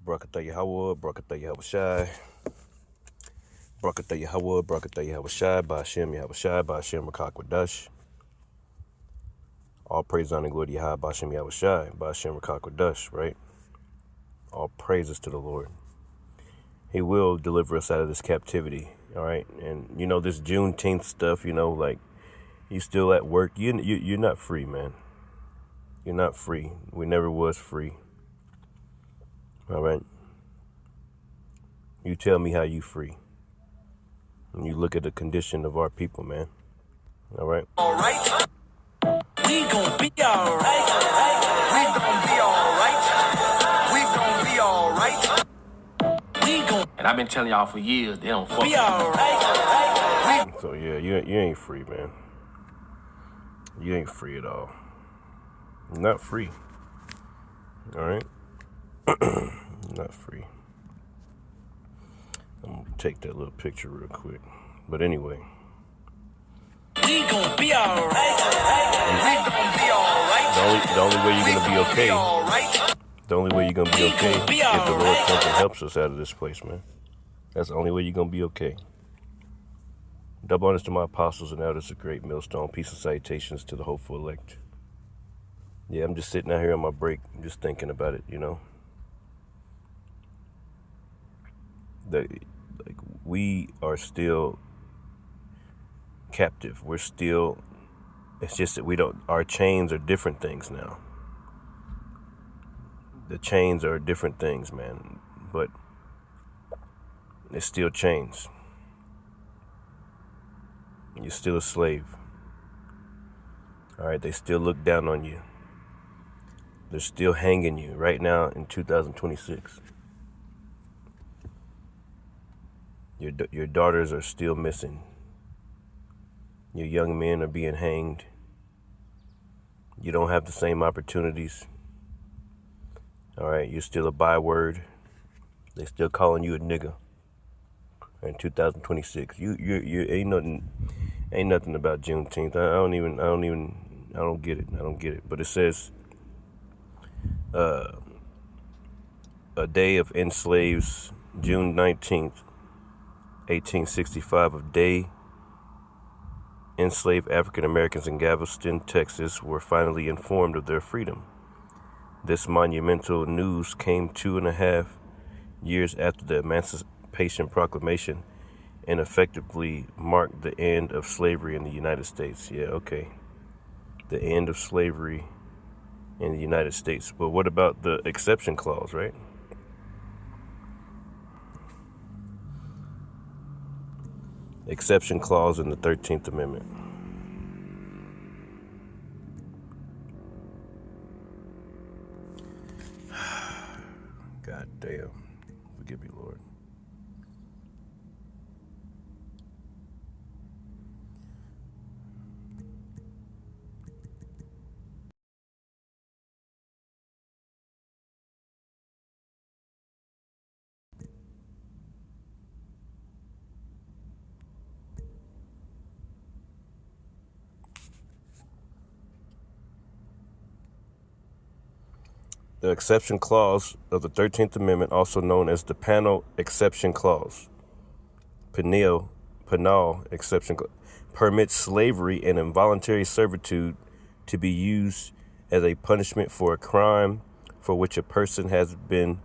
Barakatah Yahweh, Barakatah Yahweh Shai, Barakatah Yahweh, Barakatah Yahweh Shai, Ba'ashem Yahweh Shai, Ba'ashem Rakakwadash. All praise, honor, and glory to Yahweh, Ba'ashem Yahweh Shai, Ba'ashem Rakakwadash, right? All praises to the Lord. He will deliver us out of this captivity, all right? And, this Juneteenth stuff, like, you still at work. You're not free, man. You're not free. We never was free, all right? You tell me how you free. And you look at the condition of our people, man. All right? All right. We gon' be all right. We gon' be all right. We gon' be all right. We gon' And I've been telling y'all for years, they don't fuck be all right. So, yeah, you ain't free, man. You ain't free at all. You're not free. All right? Not free. I'm going to take that little picture real quick. But anyway. We gon' be all right. We gon' be all right. The only way you're going to be okay. The only way you're going to be okay is the Lord comes and helps us out of this place, man. That's the only way you're going to be okay. Double honors to my apostles and elders of Great Millstone. Peace and salutations to the hopeful elect. Yeah, I'm just sitting out here on my break, just thinking about it, We are still captive. It's just that our chains are different things now. The chains are different things, man. But it's still chains. You're still a slave. All right, they still look down on you. They're still hanging you right now in 2026. Your daughters are still missing. Your young men are being hanged. You don't have the same opportunities. All right, you're still a byword. They still calling you a nigga. In 2026, you ain't nothing about Juneteenth. I don't get it. But it says, a day of enslaves, June 19th, 1865, of day enslaved African Americans in Galveston, Texas, were finally informed of their freedom. This monumental news came 2.5 years after the Emancipation Proclamation and effectively marked the end of slavery in the United States. Yeah, okay. The end of slavery in the United States. But what about the exception clause, right? Exception clause in the 13th Amendment. God damn. Forgive me, Lord. The exception clause of the 13th Amendment, also known as the Penal Exception Clause, Penal Exception Clause, permits slavery and involuntary servitude to be used as a punishment for a crime for which a person has been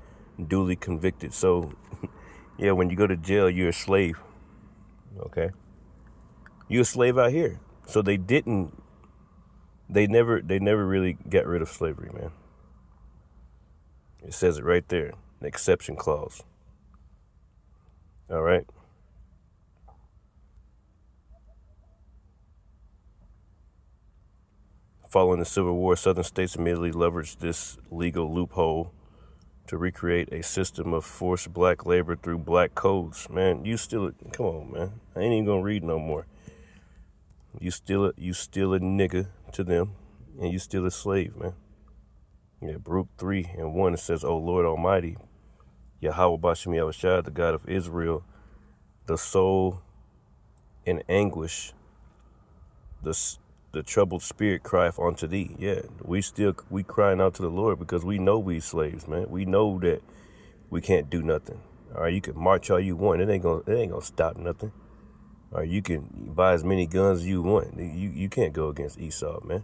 duly convicted. So, yeah, when you go to jail, you're a slave. Okay? You're a slave out here. So they never really got rid of slavery, man. It says it right there, the exception clause. All right? Following the Civil War, Southern states immediately leveraged this legal loophole to recreate a system of forced black labor through black codes. Man, come on, man. I ain't even gonna read no more. You still a nigga to them, and you still a slave, man. Yeah, Baruch 3:1, it says, O Lord Almighty, Yahweh Ba'ashem Yahweh Shai, the God of Israel, the soul in anguish, the troubled spirit crieth unto thee. Yeah, we crying out to the Lord because we know we slaves, man. We know that we can't do nothing. All right, you can march all you want. It ain't gonna stop nothing. All right, you can buy as many guns as you want. You can't go against Esau, man.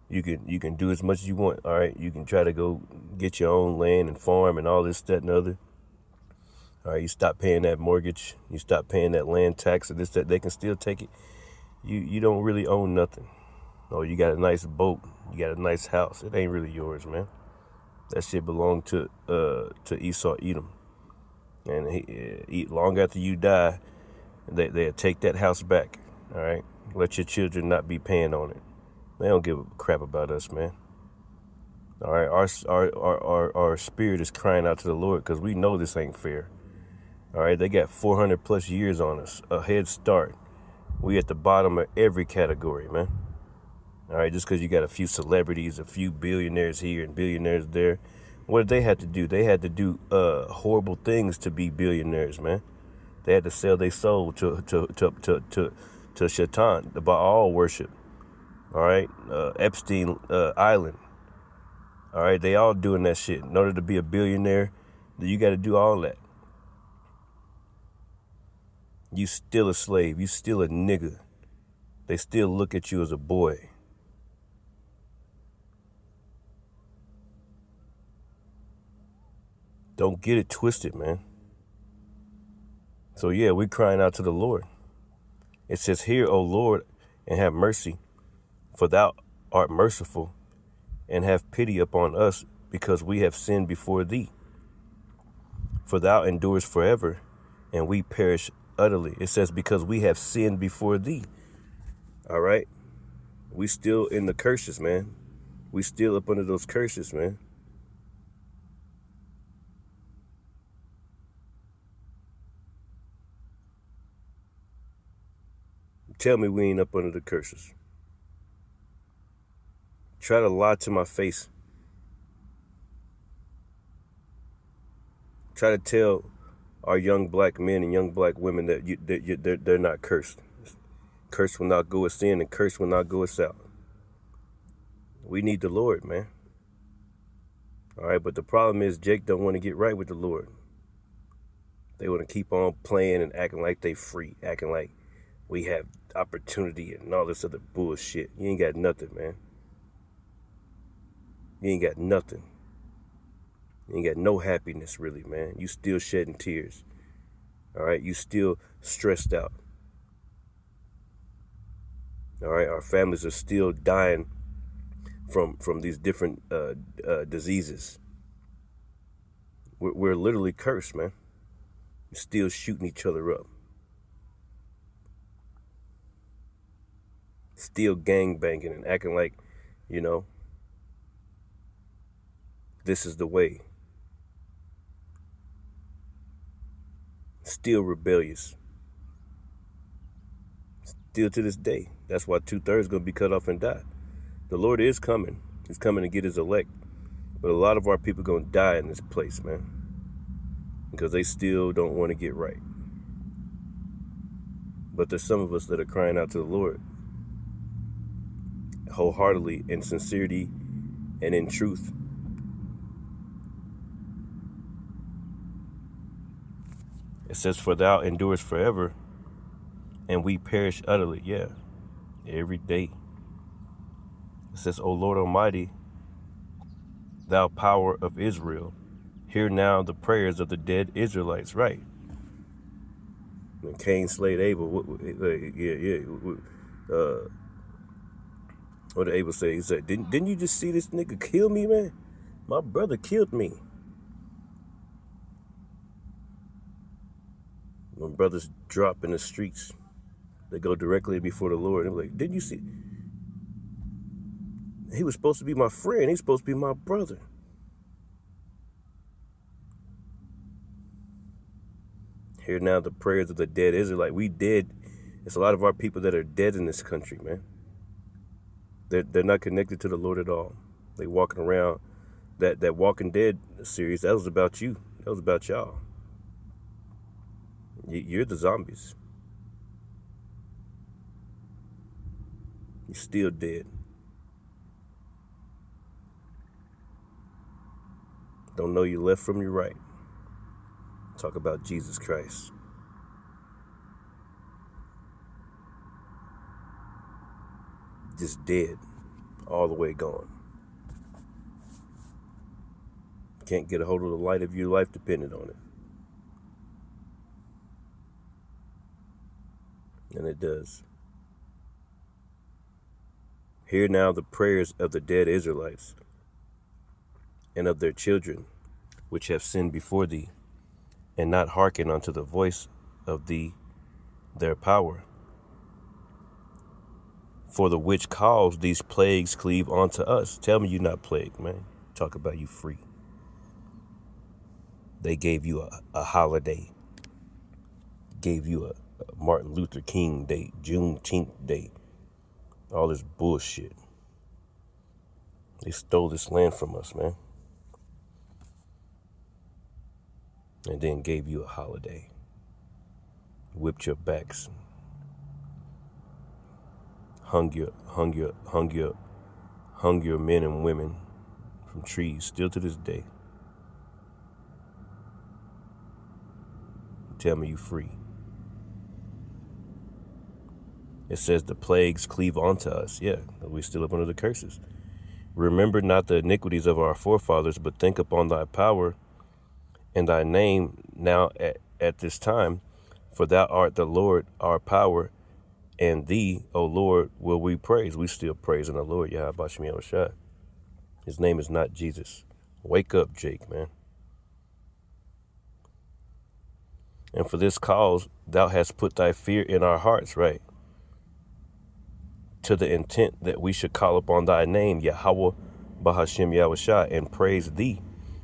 You can do as much as you want. All right, you can try to go get your own land and farm and all this, that, and the other. All right, you stop paying that mortgage. You stop paying that land tax or this, that. They can still take it. You don't really own nothing. Oh, you got a nice boat. You got a nice house. It ain't really yours, man. That shit belonged to Esau Edom. And long after you die, they'll take that house back. All right, let your children not be paying on it. They don't give a crap about us, man. All right, our spirit is crying out to the Lord because we know this ain't fair. All right, they got 400 plus years on us, a head start. We at the bottom of every category, man. All right, just because you got a few celebrities, a few billionaires here and billionaires there. What did they have to do? They had to do horrible things to be billionaires, man. They had to sell their soul to Shaitan, the Baal worship. All right, Epstein Island. All right, they all doing that shit. In order to be a billionaire, you got to do all that. You still a slave. You still a nigga. They still look at you as a boy. Don't get it twisted, man. So yeah, we're crying out to the Lord. It says, "Hear, O Lord, and have mercy, for thou art merciful, and have pity upon us, because we have sinned before thee. For thou endurest forever, and we perish utterly." It says, because we have sinned before thee. All right? We still in the curses, man. We still up under those curses, man. Tell me we ain't up under the curses. Try to lie to my face. Try to tell our young black men and young black women that they're not cursed. Cursed will not go us in, and cursed will not go us out. We need the Lord, man. All right, but the problem is Jake don't want to get right with the Lord. They want to keep on playing and acting like they free, acting like we have opportunity and all this other bullshit. You ain't got nothing, man. You ain't got nothing. You ain't got no happiness, really, man. You still shedding tears. All right, you still stressed out. All right, our families are still dying from these different diseases. We're literally cursed, man. We're still shooting each other up. Still gang banging and acting like, this is the way. Still rebellious. Still to this day. That's why 2/3 going to be cut off and die. The Lord is coming. He's coming to get his elect. But a lot of our people going to die in this place, man. Because they still don't want to get right. But there's some of us that are crying out to the Lord wholeheartedly, in sincerity and in truth. It says, for thou endurest forever, and we perish utterly. Yeah, every day. It says, O Lord Almighty, thou power of Israel, hear now the prayers of the dead Israelites. Right. When Cain slayed Abel, what did Abel say? He said, didn't you just see this nigga kill me, man? My brother killed me. When brothers drop in the streets, they go directly before the Lord. They're like, didn't you see? He was supposed to be my friend. He's supposed to be my brother. Hear now the prayers of the dead Israelite. We dead. It's a lot of our people that are dead in this country, man. They're not connected to the Lord at all. They walking around. That Walking Dead series, that was about you. That was about y'all. You're the zombies. You're still dead. Don't know your left from your right. Talk about Jesus Christ. Just dead, all the way gone. Can't get a hold of the light of your life dependent on it. And it does. Hear now the prayers of the dead Israelites and of their children, which have sinned before thee, and not hearken unto the voice of their power. For the which cause these plagues cleave unto us. Tell me you're not plagued, man. Talk about you free. They gave you a holiday. Gave you a Martin Luther King Day, Juneteenth Day. All this bullshit. They stole this land from us, man. And then gave you a holiday. Whipped your backs. Hung your men and women from trees, still to this day. Tell me you free. It says the plagues cleave onto us. Yeah, we still up under the curses. Remember not the iniquities of our forefathers, but think upon thy power and thy name now at this time. For thou art the Lord, our power, and thee, O Lord, will we praise. We still praising the Lord, Yahweh Shem Yahushua. His name is not Jesus. Wake up, Jake, man. And for this cause, thou hast put thy fear in our hearts, right? To the intent that we should call upon thy name, Yahweh Bahashem Yahushua, and praise thee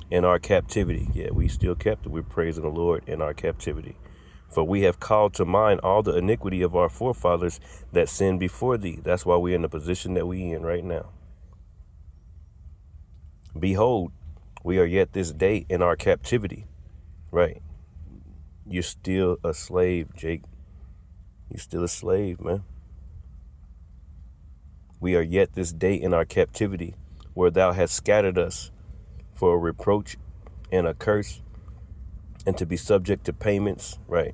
in our captivity. Yeah, we still captive. We're praising the Lord in our captivity. For we have called to mind all the iniquity of our forefathers that sinned before thee. That's why we're in the position that we in right now. Behold, we are yet this day in our captivity. Right. You're still a slave, Jake. You're still a slave, man. We are yet this day in our captivity, where thou hast scattered us for a reproach and a curse, and to be subject to payments, right?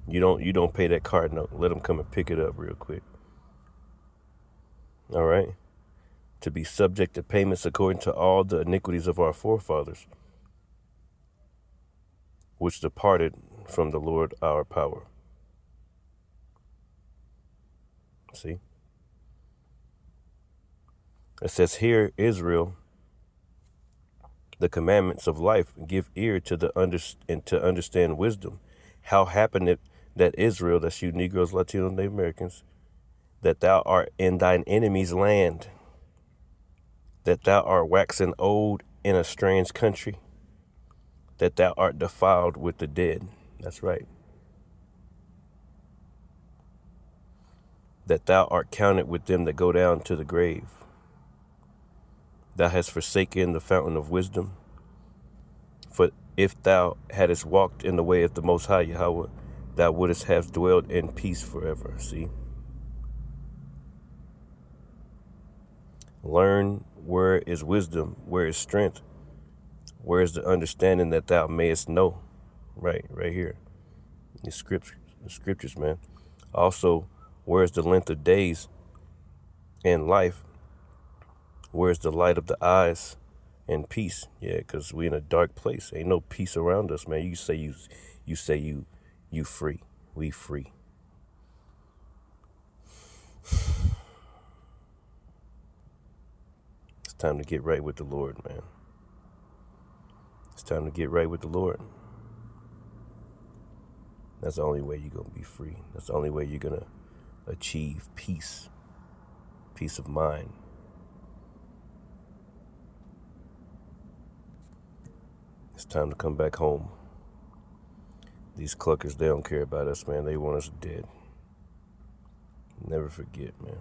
You don't pay that card note. Let them come and pick it up real quick. All right? To be subject to payments according to all the iniquities of our forefathers, which departed from the Lord our power. See? It says, hear, Israel, the commandments of life, give ear to to understand wisdom. How happened it that Israel, that's you Negroes, Latinos, Native Americans, that thou art in thine enemy's land, that thou art waxen old in a strange country, that thou art defiled with the dead. That's right. That thou art counted with them that go down to the grave. Thou hast forsaken the fountain of wisdom. For if thou hadst walked in the way of the Most High Yahweh, thou wouldst have dwelled in peace forever. See? Learn where is wisdom, where is strength, where is the understanding that thou mayest know. Right here. The scriptures, man. Also, where is the length of days and life? Where's the light of the eyes and peace? Yeah, because we in a dark place. Ain't no peace around us, man. You say you free. We free. It's time to get right with the Lord, man. It's time to get right with the Lord. That's the only way you're going to be free. That's the only way you're going to achieve peace. Peace of mind. It's time to come back home. These cluckers, they don't care about us, man. They want us dead. Never forget, man.